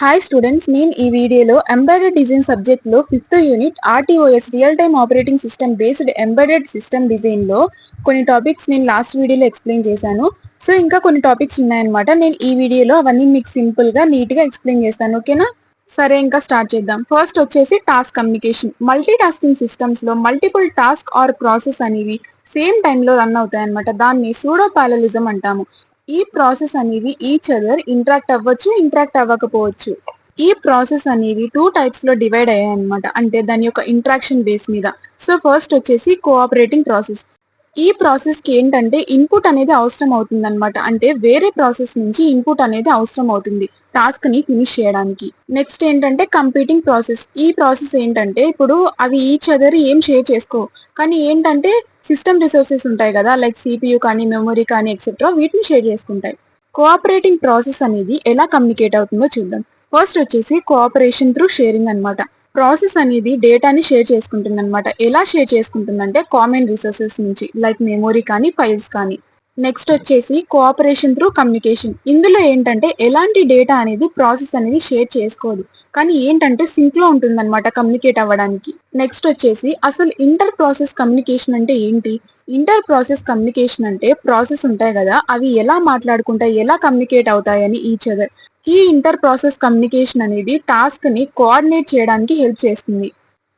Hi students, నేను ఈ వీడియోలో ఎంబెడెడ్ డిజైన్ సబ్జెక్ట్లో 5th unit RTOS real time operating system based embedded system డిజైన్లో కొన్ని టాపిక్స్ నేను లాస్ట్ వీడియోలో ఎక్స్ప్లెయిన్ చేశాను. సో ఇంకా కొన్ని టాపిక్స్ ఉన్నాయన్నమాట. నేను ఈ వీడియోలో అవన్నీ మీకు సింపుల్గా నీట్గా ఎక్స్ప్లెయిన్ చేస్తాను. ఓకేనా? సరే, ఇంకా స్టార్ట్ చేద్దాం. ఫస్ట్ వచ్చేసి టాస్క్ కమ్యూనికేషన్. మల్టీ టాస్కింగ్ సిస్టమ్స్లో మల్టిపుల్ టాస్క్ ఆర్ ప్రాసెస్ అనేవి సేమ్ టైంలో రన్ అవుతాయి అనమాట. దాన్ని సూడో పారలలిజం అంటాము. ఈ ప్రాసెస్ అనేవి ఈచ్ అదర్ ఇంటరాక్ట్ అవ్వచ్చు, ఇంటరాక్ట్ అవ్వకపోవచ్చు. ఈ ప్రాసెస్ అనేవి 2 టైప్స్ లో డివైడ్ అయ్యాయి అనమాట. అంటే దాని యొక్క ఇంటరాక్షన్ బేస్ మీద. సో ఫస్ట్ వచ్చేసి కోఆపరేటింగ్ ప్రాసెస్. ఈ ప్రాసెస్ కి ఏంటంటే ఇన్పుట్ అనేది అవసరం అవుతుంది అనమాట. అంటే వేరే ప్రాసెస్ నుంచి ఇన్పుట్ అనేది అవసరం అవుతుంది టాస్క్ ని ఫినిష్ చేయడానికి. నెక్స్ట్ ఏంటంటే కంపీటింగ్ ప్రాసెస్. ఈ ప్రాసెస్ ఏంటంటే ఇప్పుడు అవి ఈచ్ అదర్ ఏం షేర్ చేసుకో, కానీ ఏంటంటే సిస్టమ్ రిసోర్సెస్ ఉంటాయి కదా, లైక్ సిపియు కానీ మెమొరీ కానీ ఎక్సెట్రా, వీటిని షేర్ చేసుకుంటాయి. కోఆపరేటింగ్ ప్రాసెస్ అనేది ఎలా కమ్యూనికేట్ అవుతుందో చూద్దాం. ఫస్ట్ వచ్చేసి కోఆపరేషన్ త్రూ షేరింగ్ అనమాట. ప్రాసెస్ అనేది డేటాని షేర్ చేసుకుంటుంది అనమాట. ఎలా షేర్ చేసుకుంటుందంటే కామన్ రిసోర్సెస్ నుంచి, లైక్ మెమొరీ కానీ ఫైల్స్ కానీ. నెక్స్ట్ వచ్చేసి కోఆపరేషన్ త్రూ కమ్యూనికేషన్. ఇందులో ఏంటంటే ఎలాంటి డేటా అనేది ప్రాసెస్ అనేది షేర్ చేసుకోదు, కానీ ఏంటంటే సింక్ లో ఉంటుందన్నమాట కమ్యూనికేట్ అవ్వడానికి. నెక్స్ట్ వచ్చేసి అసలు ఇంటర్ ప్రాసెస్ కమ్యూనికేషన్ అంటే ఏంటి? ఇంటర్ ప్రాసెస్ కమ్యూనికేషన్ అంటే ప్రాసెస్ ఉంటాయి కదా, అవి ఎలా మాట్లాడుకుంటాయి, ఎలా కమ్యూనికేట్ అవుతాయని ఈచ్ అదర్. ఈ ఇంటర్ ప్రాసెస్ కమ్యూనికేషన్ అనేది టాస్క్ ని కోఆర్డినేట్ చేయడానికి హెల్ప్ చేస్తుంది.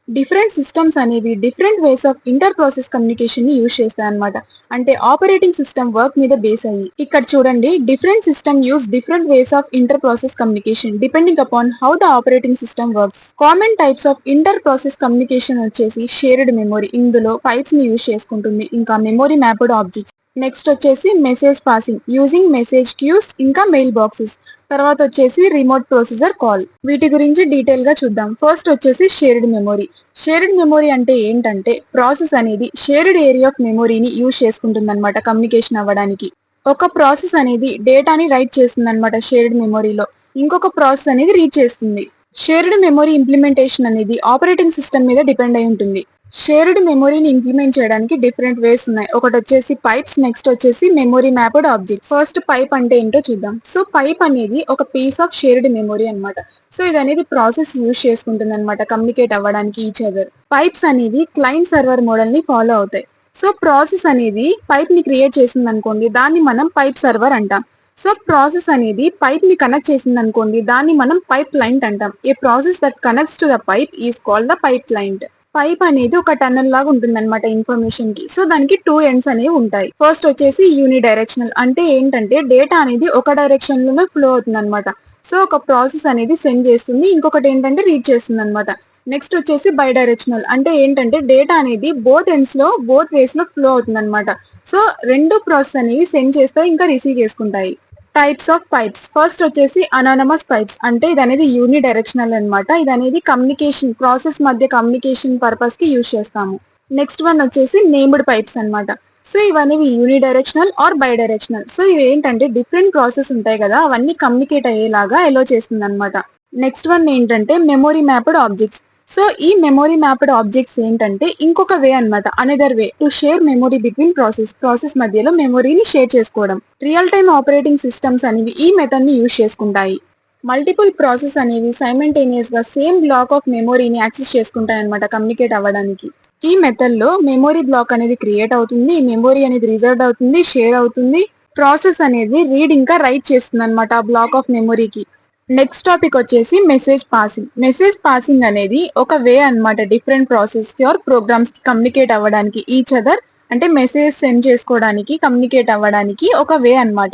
డిఫరెంట్ సిస్టమ్స్ అనేవి different ways of inter process communication ని యూజ్ చేస్తాయి అనమాట. అంటే ఆపరేటింగ్ సిస్టమ్ వర్క్ మీద బేస్ అయ్యి. ఇక్కడ చూడండి, different system use different ways of inter process communication depending upon how the operating system works. Common types of inter process communication వచ్చేసి shared memory. ఇందులో పైప్స్ ని యూజ్ చేసుకుంటుంది. ఇంకా మెమొరీ మ్యాప్డ్ ఆబ్జెక్ట్స్. నెక్స్ట్ వచ్చేసి message passing using message queues, ఇంకా mail boxes. తర్వాత వచ్చేసి remote procedure call. వీటి గురించి డీటెయిల్ గా చూద్దాం. ఫస్ట్ వచ్చేసి షేర్డ్ మెమొరీ. షేర్డ్ మెమొరీ అంటే ఏంటంటే ప్రాసెస్ అనేది షేర్డ్ ఏరియా ఆఫ్ మెమొరీని యూజ్ చేసుకుంటుంది అనమాట కమ్యూనికేషన్ అవ్వడానికి. ఒక ప్రాసెస్ అనేది డేటాని రైట్ చేస్తుంది అనమాట షేర్డ్ మెమొరీలో. ఇంకొక ప్రాసెస్ అనేది రీడ్ చేస్తుంది. షేర్డ్ మెమొరీ ఇంప్లిమెంటేషన్ అనేది ఆపరేటింగ్ సిస్టమ్ మీద డిపెండ్ అయి ఉంటుంది. షేర్డ్ మెమొరీని ఇంప్లిమెంట్ చేయడానికి డిఫరెంట్ వేస్ ఉన్నాయి. ఒకటి వచ్చేసి పైప్స్, నెక్స్ట్ వచ్చేసి memory mapped object. First pipe అంటే ఏంటో చూద్దాం. సో పైప్ అనేది ఒక పీస్ ఆఫ్ షేర్డ్ మెమొరీ అనమాట. సో ఇది అనేది ప్రాసెస్ యూజ్ చేసుకుంటుంది అనమాట కమ్యూనికేట్ అవ్వడానికి ఈచ్ అదర్. పైప్స్ అనేవి క్లయింట్ సర్వర్ మోడల్ ని ఫాలో అవుతాయి. సో ప్రాసెస్ అనేది పైప్ ని క్రియేట్ చేసింది అనుకోండి, దాన్ని మనం పైప్ సర్వర్ అంటాం. సో ప్రాసెస్ అనేది పైప్ ని కనెక్ట్ చేసింది అనుకోండి, దాన్ని మనం పైప్ క్లయింట్ అంటాం. A process that connects to the pipe is called the pipe client. Pipe అనేది ఒక టన్నల్ లాగా ఉంటుంది అనమాట ఇన్ఫర్మేషన్ కి. సో దానికి 2 ఎండ్స్ అనేవి ఉంటాయి. ఫస్ట్ వచ్చేసి యూని డైరెక్షనల్. అంటే ఏంటంటే డేటా అనేది ఒక డైరెక్షన్ లోనే ఫ్లో అవుతుంది అనమాట. సో ఒక ప్రాసెస్ అనేది సెండ్ చేస్తుంది, ఇంకొకటి ఏంటంటే రీడ్ చేస్తుంది అనమాట. నెక్స్ట్ వచ్చేసి బై డైరెక్షనల్. అంటే ఏంటంటే డేటా అనేది బోత్ ఎండ్స్ లో, బోత్ వేస్ లో ఫ్లో అవుతుంది అనమాట. సో రెండు ప్రాసెస్ అనేవి సెండ్ చేస్తాయి, ఇంకా రిసీవ్ చేసుకుంటాయి. Types of pipes. ఫస్ట్ వచ్చేసి అనానమస్ పైప్స్. అంటే ఇది అనేది యూని డైరెక్షనల్ అనమాట. ఇది అనేది కమ్యూనికేషన్ ప్రాసెస్ మధ్య కమ్యూనికేషన్ పర్పస్ కి యూజ్ చేస్తాము. నెక్స్ట్ వన్ వచ్చేసి నేమ్డ్ పైప్స్ అనమాట. సో ఇవన్నీ unidirectional or bidirectional. So ఇవి ఏంటంటే డిఫరెంట్ ప్రాసెస్ ఉంటాయి కదా, అవన్నీ కమ్యూనికేట్ అయ్యేలాగా ఎలో చేస్తుంది అనమాట. నెక్స్ట్ వన్ ఏంటంటే మెమొరీ మ్యాప్డ్ ఆబ్జెక్ట్స్. సో ఈ మెమొరీ మ్యాప్డ్ ఆబ్జెక్ట్స్ ఏంటంటే ఇంకొక వే అనమాట, another way to share memory between process మధ్యలో మెమొరీని షేర్ చేసుకోవడం. రియల్ టైమ్ ఆపరేటింగ్ సిస్టమ్స్ అనేవి ఈ మెథడ్ ని యూజ్ చేసుకుంటాయి. మల్టిపుల్ ప్రాసెస్ అనేవి సైమల్టేనియస్ గా సేమ్ బ్లాక్ ఆఫ్ మెమొరీని యాక్సెస్ చేసుకుంటాయి అనమాట కమ్యూనికేట్ అవ్వడానికి. ఈ మెథడ్ లో మెమొరీ బ్లాక్ అనేది క్రియేట్ అవుతుంది, మెమొరీ అనేది రిజర్వ్ అవుతుంది, షేర్ అవుతుంది. ప్రాసెస్ అనేది రీడ్ ఇంకా రైట్ చేస్తుంది అనమాట ఆ బ్లాక్ ఆఫ్ మెమొరీకి. నెక్స్ట్ టాపిక్ వచ్చేసి మెసేజ్ పాసింగ్. మెసేజ్ పాసింగ్ అనేది ఒక వే అనమాట different process or programs communicate అవ్వడానికి ఈచ్ అదర్. అంటే మెసేజ్ సెండ్ చేసుకోవడానికి, కమ్యూనికేట్ అవ్వడానికి ఒక వే అనమాట.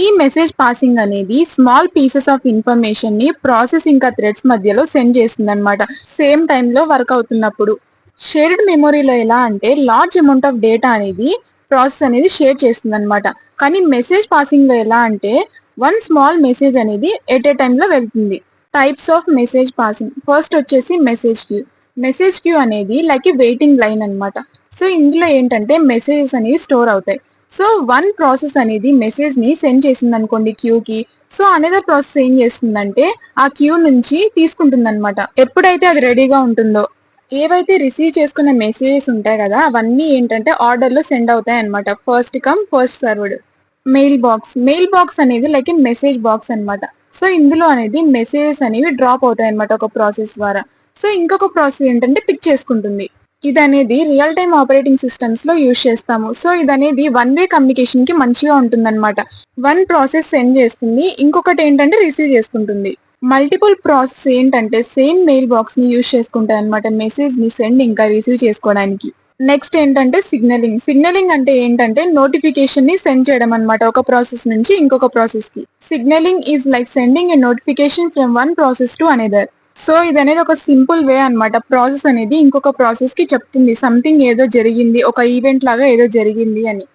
ఈ మెసేజ్ పాసింగ్ అనేది స్మాల్ పీసెస్ ఆఫ్ ఇన్ఫర్మేషన్ ని ప్రాసెస్ ఇంకా థ్రెడ్స్ మధ్యలో సెండ్ చేస్తుంది అనమాట సేమ్ టైంలో వర్క్ అవుతున్నప్పుడు. షేర్డ్ మెమొరీలో ఎలా అంటే లార్జ్ అమౌంట్ ఆఫ్ డేటా అనేది ప్రాసెస్ అనేది షేర్ చేస్తుంది అనమాట. కానీ మెసేజ్ పాసింగ్ లో ఎలా అంటే వన్ స్మాల్ మెసేజ్ అనేది ఎట్ ఏ టైమ్ లో వెళ్తుంది. Types of message passing. First వచ్చేసి మెసేజ్ క్యూ. మెసేజ్ క్యూ అనేది లైక్ ఏ వెయిటింగ్ లైన్ అనమాట. సో ఇందులో ఏంటంటే మెసేజెస్ అనేవి స్టోర్ అవుతాయి. సో వన్ ప్రాసెస్ అనేది మెసేజ్ ని సెండ్ చేసింది అనుకోండి క్యూకి. సో అనదర్ ప్రాసెస్ ఏం చేస్తుందంటే ఆ క్యూ నుంచి తీసుకుంటుంది అనమాట. ఎప్పుడైతే అది రెడీగా ఉంటుందో, ఏవైతే రిసీవ్ చేసుకున్న మెసేజెస్ ఉంటాయి కదా, అవన్నీ ఏంటంటే ఆర్డర్ లో సెండ్ అవుతాయి అనమాట. First come first served. Mail box. Mail box అనేది లైక్ ఏ మెసేజ్ బాక్స్ అనమాట. సో ఇందులో అనేది మెసేజెస్ అనేవి డ్రాప్ అవుతాయి అనమాట ఒక ప్రాసెస్ ద్వారా. సో ఇంకొక ప్రాసెస్ ఏంటంటే పిక్ చేసుకుంటుంది. ఇది అనేది రియల్ టైమ్ ఆపరేటింగ్ సిస్టమ్స్ లో యూజ్ చేస్తాము. సో ఇది అనేది వన్ వే కమ్యూనికేషన్ కి మంచిగా ఉంటుందన్నమాట. వన్ ప్రాసెస్ సెండ్ చేస్తుంది, ఇంకొకటి ఏంటంటే రిసీవ్ చేసుకుంటుంది. మల్టిపుల్ ప్రాసెస్ ఏంటంటే సేమ్ మెయిల్ బాక్స్ ని యూజ్ చేసుకుంటాయి అనమాట, మెసేజ్ ని సెండ్ ఇంకా రిసీవ్ చేసుకోవడానికి. నెక్స్ట్ ఏంటంటే సిగ్నలింగ్. సిగ్నలింగ్ అంటే ఏంటంటే నోటిఫికేషన్ ని సెండ్ చేయడం అనమాట, ఒక ప్రాసెస్ నుంచి ఇంకొక ప్రాసెస్ కి. Signalling is like sending a notification from one process to another. So ఇది అనేది ఒక సింపుల్ వే అన్నమాట. ప్రాసెస్ అనేది ఇంకొక ప్రాసెస్ కి చెప్తుంది సంథింగ్ ఏదో జరిగింది, ఒక ఈవెంట్ లాగా ఏదో జరిగింది అని.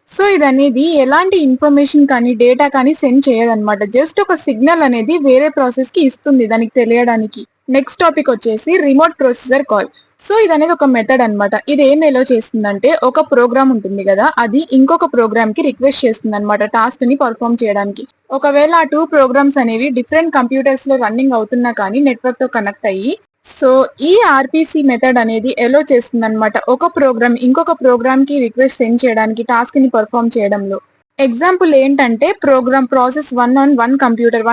సో ఇది అనేది ఎలాంటి ఇన్ఫర్మేషన్ కానీ డేటా కానీ సెండ్ చేయదన్నమాట, జస్ట్ ఒక సిగ్నల్ అనేది వేరే ప్రాసెస్ కి ఇస్తుంది దానికి తెలియడానికి. నెక్స్ట్ టాపిక్ వచ్చేసి రిమోట్ ప్రొసీజర్ కాల్. సో ఇది అనేది ఒక మెథడ్ అన్నమాట. ఇది ఏం ఎలో చేస్తుందంటే ఒక ప్రోగ్రామ్ ఉంటుంది కదా, అది ఇంకొక ప్రోగ్రామ్ కి రిక్వెస్ట్ చేస్తుంది అనమాట టాస్క్ ని పర్ఫామ్ చేయడానికి. ఒకవేళ ఆ టూ ప్రోగ్రామ్స్ అనేవి డిఫరెంట్ కంప్యూటర్స్ లో రన్నింగ్ అవుతున్నా కానీ నెట్వర్క్ తో కనెక్ట్ అయ్యి, సో ఈ ఆర్పిసి మెథడ్ అనేది ఎలో చేస్తుంది అనమాట ఒక ప్రోగ్రామ్ ఇంకొక ప్రోగ్రామ్ కి రిక్వెస్ట్ సెండ్ చేయడానికి, టాస్క్ ని పర్ఫామ్ చేయడంలో. ఎగ్జాంపుల్ ఏంటంటే program process one on one computer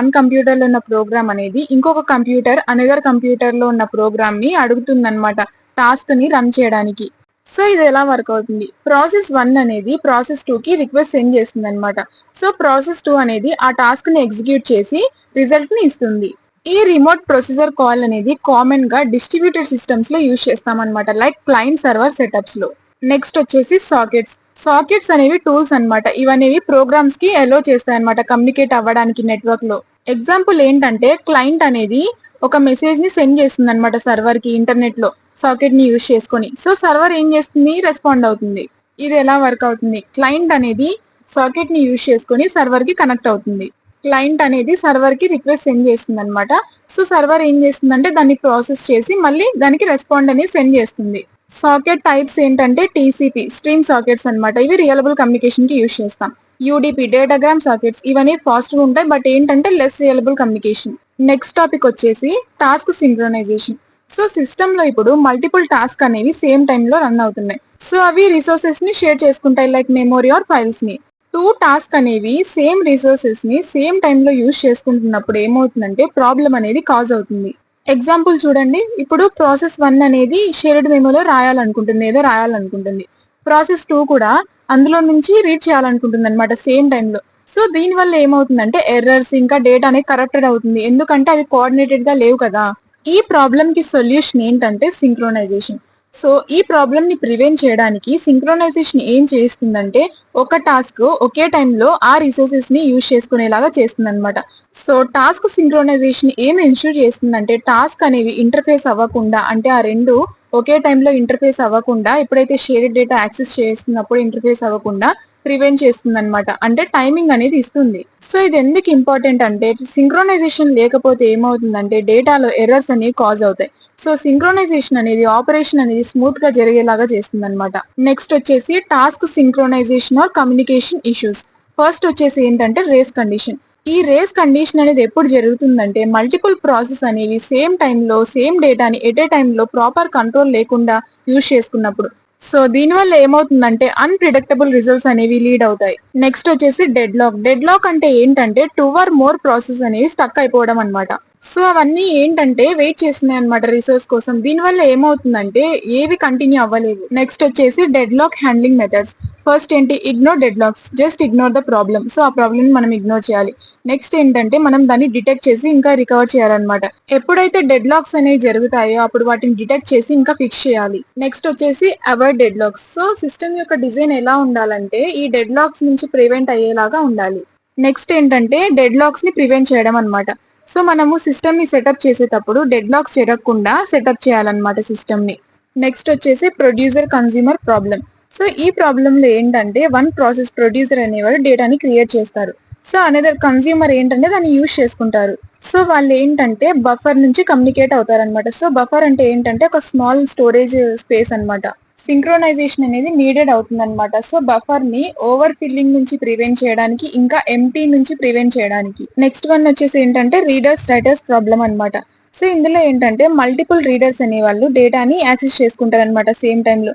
లో ఉన్న ప్రోగ్రామ్ అనేది ఇంకొక కంప్యూటర్ అనదర్ కంప్యూటర్ లో ఉన్న ప్రోగ్రామ్ ని అడుగుతుందన్నమాట టాస్క్ ని రన్ చేయడానికి. సో ఇది ఎలా వర్క్ అవుతుంది, ప్రాసెస్ 1 అనేది ప్రాసెస్ 2 కి రిక్వెస్ట్ సెండ్ చేస్తుంది అనమాట. సో ప్రాసెస్ 2 అనేది ఆ టాస్క్ ని ఎగ్జిక్యూట్ చేసి రిజల్ట్ ని ఇస్తుంది. ఈ రిమోట్ ప్రొసీజర్ కాల్ అనేది కామన్ గా డిస్ట్రిబ్యూటెడ్ సిస్టమ్స్ లో యూజ్ చేస్తామన్నమాట, లైక్ క్లయింట్ సర్వర్ సెటప్స్ లో. నెక్స్ట్ వచ్చేసి సాకెట్స్. సాకెట్స్ అనేవి టూల్స్ అన్నమాట. ఇవనేవి ప్రోగ్రామ్స్ కి ఎలో చేస్తాయి అనమాట కమ్యూనికేట్ అవ్వడానికి నెట్వర్క్ లో. ఎగ్జాంపుల్ ఏంటంటే క్లయింట్ అనేది ఒక మెసేజ్ ని సెండ్ చేస్తుంది అనమాట సర్వర్ కి ఇంటర్నెట్ లో సాకెట్ ని యూజ్ చేసుకొని. సో సర్వర్ ఏం చేస్తుంది, రెస్పాండ్ అవుతుంది. ఇది ఎలా వర్క్ అవుతుంది, క్లయింట్ అనేది సాకెట్ ని యూజ్ చేసుకొని సర్వర్ కి కనెక్ట్ అవుతుంది. క్లయింట్ అనేది సర్వర్ కి రిక్వెస్ట్ సెండ్ చేస్తుంది అనమాట. సో సర్వర్ ఏం చేస్తుందంటే దాన్ని ప్రాసెస్ చేసి మళ్ళీ దానికి రెస్పాండ్ అనేది సెండ్ చేస్తుంది. సాకెట్ టైప్స్ ఏంటంటే టీసీపీ స్ట్రీమ్ సాకెట్స్ అన్నమాట, ఇవి రియలబుల్ కమ్యూనికేషన్ కి యూజ్ చేస్తాం. యూడిపి డేటాగ్రామ్ సాకెట్స్, ఇవన్నీ ఫాస్ట్ గా ఉంటాయి బట్ ఏంటంటే less reliable communication. Next topic వచ్చేసి టాస్క్ సింక్రొనైజేషన్. సో సిస్టమ్ లో ఇప్పుడు మల్టిపుల్ టాస్క్ అనేవి సేమ్ టైమ్ లో రన్ అవుతున్నాయి. సో అవి రిసోర్సెస్ ని షేర్ చేసుకుంటాయి, లైక్ మెమోరీ ఆర్ ఫైల్స్ ని. టూ టాస్క్ అనేవి సేమ్ రిసోర్సెస్ ని సేమ్ టైమ్ లో యూజ్ చేసుకుంటున్నప్పుడు ఏమవుతుందంటే ప్రాబ్లం అనేది కాజ్ అవుతుంది. ఎగ్జాంపుల్ చూడండి, ఇప్పుడు ప్రాసెస్ 1 అనేది షేర్డ్ మెమోలో రాయాలనుకుంటుంది, ఏదో రాయాలనుకుంటుంది. ప్రాసెస్ 2 కూడా అందులో నుంచి రీడ్ చేయాలనుకుంటుంది అనమాట సేమ్ టైంలో. సో దీని వల్ల ఏమవుతుందంటే ఎర్రర్స్ ఇంకా డేటా అనేది కరప్టెడ్ అవుతుంది, ఎందుకంటే అవి కోఆర్డినేటెడ్ గా లేవు కదా. ఈ ప్రాబ్లం కి సొల్యూషన్ ఏంటంటే సింక్రోనైజేషన్. సో ఈ ప్రాబ్లం ని ప్రివెంట్ చేయడానికి సింక్రోనైజేషన్ ఏం చేస్తుందంటే ఒక టాస్క్ ఒకే టైంలో ఆ రిసోర్సెస్ ని యూజ్ చేసుకునేలాగా చేస్తుంది అనమాట. సో టాస్క్ సింక్రోనైజేషన్ ఏం ఎన్ష్యూర్ చేస్తుందంటే టాస్క్ అనేవి ఇంటర్ఫేస్ అవ్వకుండా, అంటే ఆ రెండు ఒకే టైంలో ఇంటర్ఫేస్ అవ్వకుండా, ఎప్పుడైతే షేర్డ్ డేటా యాక్సెస్ చేస్తున్నప్పుడు ఇంటర్ఫేస్ అవ్వకుండా ప్రివెంట్ చేస్తుంది అనమాట, అంటే టైమింగ్ అనేది ఇస్తుంది. సో ఇది ఎందుకు ఇంపార్టెంట్ అంటే సింక్రోనైజేషన్ లేకపోతే ఏమవుతుందంటే డేటాలో ఎర్రర్స్ అనేవి కాజ్ అవుతాయి. సో సింక్రోనైజేషన్ అనేది ఆపరేషన్ అనేది స్మూత్ గా జరిగేలాగా చేస్తుంది అనమాట. నెక్స్ట్ వచ్చేసి task synchronisation are communication issues. First వచ్చేసి ఏంటంటే రేస్ కండిషన్. ఈ రేస్ కండిషన్ అనేది ఎప్పుడు జరుగుతుందంటే మల్టిపుల్ ప్రాసెస్ అనేవి సేమ్ టైంలో సేమ్ డేటాని ఎట్ ఏ టైంలో ప్రాపర్ కంట్రోల్ లేకుండా యూజ్ చేసుకున్నప్పుడు. సో దీనివల్ల ఏమవుతుందంటే అన్ప్రిడిక్టబుల్ రిజల్ట్స్ అనేవి లీడ్ అవుతాయి. నెక్స్ట్ వచ్చేసి డెడ్ లాక్. డెడ్ లాక్ అంటే ఏంటంటే 2 or more ప్రాసెస్ అనేవి స్టక్ అయిపోవడం అనమాట. సో అవన్నీ ఏంటంటే వెయిట్ చేస్తున్నాయి అనమాట రిసోర్స్ కోసం. దీనివల్ల ఏమవుతుందంటే ఏవి కంటిన్యూ అవ్వలేవు. నెక్స్ట్ వచ్చేసి deadlock handling methods. First ఏంటి, ignore deadlocks, just ignore the problem. So ఆ ప్రాబ్లమ్ మనం ఇగ్నోర్ చేయాలి. నెక్స్ట్ ఏంటంటే మనం దాన్ని డిటెక్ట్ చేసి ఇంకా రికవర్ చేయాలన్నమాట. ఎప్పుడైతే డెడ్ లాక్స్ అనేవి జరుగుతాయో అప్పుడు వాటిని డిటెక్ట్ చేసి ఇంకా ఫిక్స్ చేయాలి. నెక్స్ట్ వచ్చేసి avoid dead lakhs. So system యొక్క డిజైన్ ఎలా ఉండాలంటే ఈ డెడ్ లాక్స్ నుంచి ప్రివెంట్ అయ్యేలాగా ఉండాలి. నెక్స్ట్ ఏంటంటే డెడ్ లాక్స్ ని ప్రివెంట్ చేయడం అనమాట. సో మనము సిస్టమ్ ని సెటప్ చేసేటప్పుడు డెడ్ లాక్స్ జరగకుండా సెటప్ చేయాలన్నమాట సిస్టమ్ ని. నెక్స్ట్ వచ్చేసి ప్రొడ్యూసర్ కన్స్యూమర్ ప్రాబ్లం. సో ఈ ప్రాబ్లమ్ లో ఏంటంటే వన్ ప్రాసెస్ ప్రొడ్యూసర్ అనేవాడు డేటాని క్రియేట్ చేస్తారు. సో అనదర్ కన్స్యూమర్ ఏంటంటే దాన్ని యూజ్ చేసుకుంటారు. సో వాళ్ళు ఏంటంటే బఫర్ నుంచి కమ్యూనికేట్ అవుతారనమాట. సో బఫర్ అంటే ఏంటంటే ఒక స్మాల్ స్టోరేజ్ స్పేస్ అన్నమాట. సింక్రోనైజేషన్ అనేది నీడెడ్ అవుతుంది అనమాట. సో బఫర్ ని ఓవర్ ఫిల్లింగ్ నుంచి ప్రివెంట్ చేయడానికి, ఇంకా ఎంటీ నుంచి ప్రివెంట్ చేయడానికి. నెక్స్ట్ వన్ వచ్చేసి ఏంటంటే రీడర్స్ రైటర్స్ ప్రాబ్లం అనమాట. సో ఇందులో ఏంటంటే మల్టిపుల్ రీడర్స్ అనే వాళ్ళు డేటాని యాక్సెస్ చేసుకుంటారు అనమాట సేమ్ టైంలో.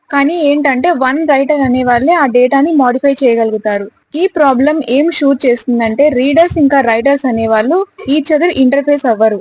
కానీ ఏంటంటే వన్ రైటర్ అనే వాళ్ళే ఆ డేటాని మాడిఫై చేయగలుగుతారు. ఈ ప్రాబ్లం ఏం షూట్ చేస్తుందంటే రీడర్స్ ఇంకా రైటర్స్ అనే వాళ్ళు ఈచ్ అదర్ ఇంటర్ఫేస్ అవ్వరు.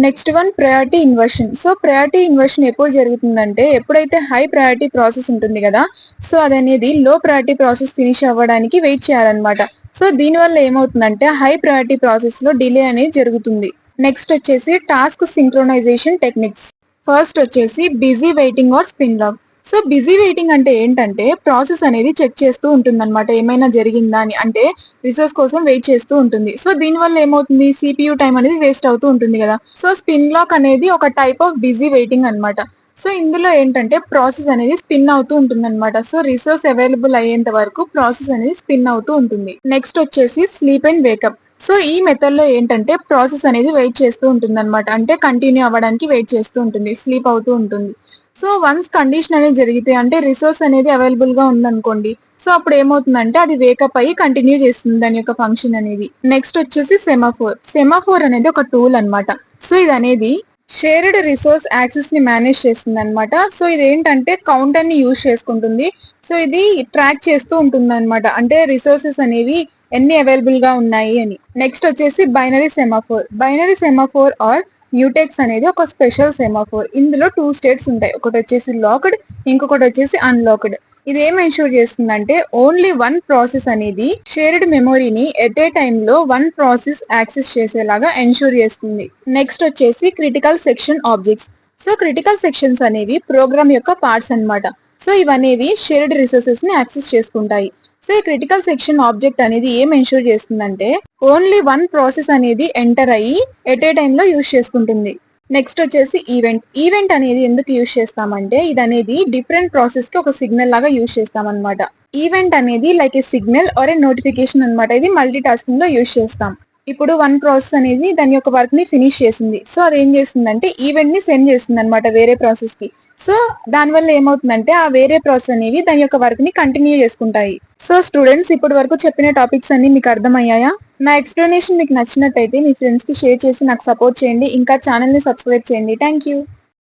Next one priority inversion. So priority inversion ఎప్పుడు జరుగుతుందంటే ఎప్పుడైతే హై ప్రయారిటీ ప్రాసెస్ ఉంటుంది కదా, సో అదనేది లో ప్రయారిటీ ప్రాసెస్ ఫినిష్ అవ్వడానికి వెయిట్ చేయాలన్నమాట. సో దీనివల్ల ఏమవుతుందంటే హై ప్రయారిటీ ప్రాసెస్ లో డిలే అనేది జరుగుతుంది. నెక్స్ట్ వచ్చేసి టాస్క్ సింక్రోనైజేషన్ టెక్నిక్స్. ఫస్ట్ వచ్చేసి busy waiting or spin lock. So busy waiting అంటే ఏంటంటే ప్రాసెస్ అనేది చెక్ చేస్తూ ఉంటుంది అనమాట, ఏమైనా జరిగిందా అని, అంటే రిసోర్స్ కోసం వెయిట్ చేస్తూ ఉంటుంది. సో దీని వల్ల ఏమవుతుంది, సిపియూ టైం అనేది వేస్ట్ అవుతూ ఉంటుంది కదా. సో స్పిన్ లాక్ అనేది ఒక టైప్ ఆఫ్ బిజీ వెయిటింగ్ అనమాట. సో ఇందులో ఏంటంటే ప్రాసెస్ అనేది స్పిన్ అవుతూ ఉంటుంది అనమాట. సో రిసోర్స్ అవైలబుల్ అయ్యేంత వరకు ప్రాసెస్ అనేది స్పిన్ అవుతూ ఉంటుంది. నెక్స్ట్ వచ్చేసి స్లీప్ అండ్ వేకప్. సో ఈ మెథడ్ లో ఏంటంటే ప్రాసెస్ అనేది వెయిట్ చేస్తూ ఉంటుంది అనమాట, అంటే కంటిన్యూ అవ్వడానికి వెయిట్ చేస్తూ ఉంటుంది, స్లీప్ అవుతూ ఉంటుంది. సో వన్స్ కండిషన్ అనేది జరిగితే అంటే రిసోర్స్ అనేది అవైలబుల్ గా ఉందనుకోండి, సో అప్పుడు ఏమవుతుందంటే అది వేకప్ అయ్యి కంటిన్యూ చేస్తుంది దాని యొక్క ఫంక్షన్ అనేది. నెక్స్ట్ వచ్చేసి సెమాఫోర్. సెమాఫోర్ అనేది ఒక టూల్ అన్నమాట. సో ఇది అనేది షేర్డ్ రిసోర్స్ యాక్సెస్ ని మేనేజ్ చేస్తుంది అనమాట. సో ఇది ఏంటంటే కౌంటర్ ని యూజ్ చేసుకుంటుంది. సో ఇది ట్రాక్ చేస్తూ ఉంటుంది అనమాట, అంటే రిసోర్సెస్ అనేవి ఎన్ని అవైలబుల్ గా ఉన్నాయి అని. నెక్స్ట్ వచ్చేసి binary semaphore. Binary semaphore or mutex అనేది ఒక స్పెషల్ సెమాఫోర్. ఇందులో 2 స్టేట్స్ ఉంటాయి, ఒకటి వచ్చేసి లాక్డ్, ఇంకొకటి వచ్చేసి అన్లాక్డ్. ఇది ఏం ఎన్షూర్ చేస్తుందంటే ఓన్లీ వన్ ప్రాసెస్ అనేది షేర్డ్ మెమొరీని ఎట్ ఏ టైమ్ లో వన్ ప్రాసెస్ యాక్సెస్ చేసేలాగా ఎన్షూర్ చేస్తుంది. నెక్స్ట్ వచ్చేసి critical section objects. So critical sections అనేవి ప్రోగ్రామ్ యొక్క పార్ట్స్ అన్నమాట. సో ఇవనేవి షేర్డ్ రిసోర్సెస్ ని యాక్సెస్ చేసుకుంటాయి. సో ఈ క్రిటికల్ సెక్షన్ ఆబ్జెక్ట్ అనేది ఏం ఎన్షూర్ చేస్తుందంటే ఓన్లీ వన్ ప్రాసెస్ అనేది ఎంటర్ అయ్యి ఎట్ ఏ టైమ్ లో యూజ్ చేసుకుంటుంది. నెక్స్ట్ వచ్చేసి ఈవెంట్. ఈవెంట్ అనేది ఎందుకు యూజ్ చేస్తామంటే ఇది అనేది డిఫరెంట్ ప్రాసెస్ కి ఒక సిగ్నల్ లాగా యూజ్ చేస్తాం అనమాట. ఈవెంట్ అనేది like A signal are A notification అనమాట. ఇది మల్టీ టాస్కింగ్ లో యూజ్ చేస్తాం. ఇప్పుడు వన్ ప్రాసెస్ అనేది దాని యొక్క వర్క్ ని ఫినిష్ చేసింది. సో అది ఏం చేస్తుందంటే ఈవెంట్ ని సెండ్ చేస్తుంది అనమాట వేరే ప్రాసెస్ కి. సో దానివల్ల ఏమవుతుందంటే ఆ వేరే ప్రాసెస్ అనేవి దాని యొక్క వర్క్ ని కంటిన్యూ చేసుకుంటాయి. సో స్టూడెంట్స్, ఇప్పటి వరకు చెప్పిన టాపిక్స్ అన్ని మీకు అర్థమయ్యాయా? నా ఎక్స్ప్లెనేషన్ మీకు నచ్చినట్టయితే మీ ఫ్రెండ్స్ కి షేర్ చేసి నాకు సపోర్ట్ చేయండి. ఇంకా ఛానల్ ని సబ్స్క్రైబ్ చేయండి. Thank you.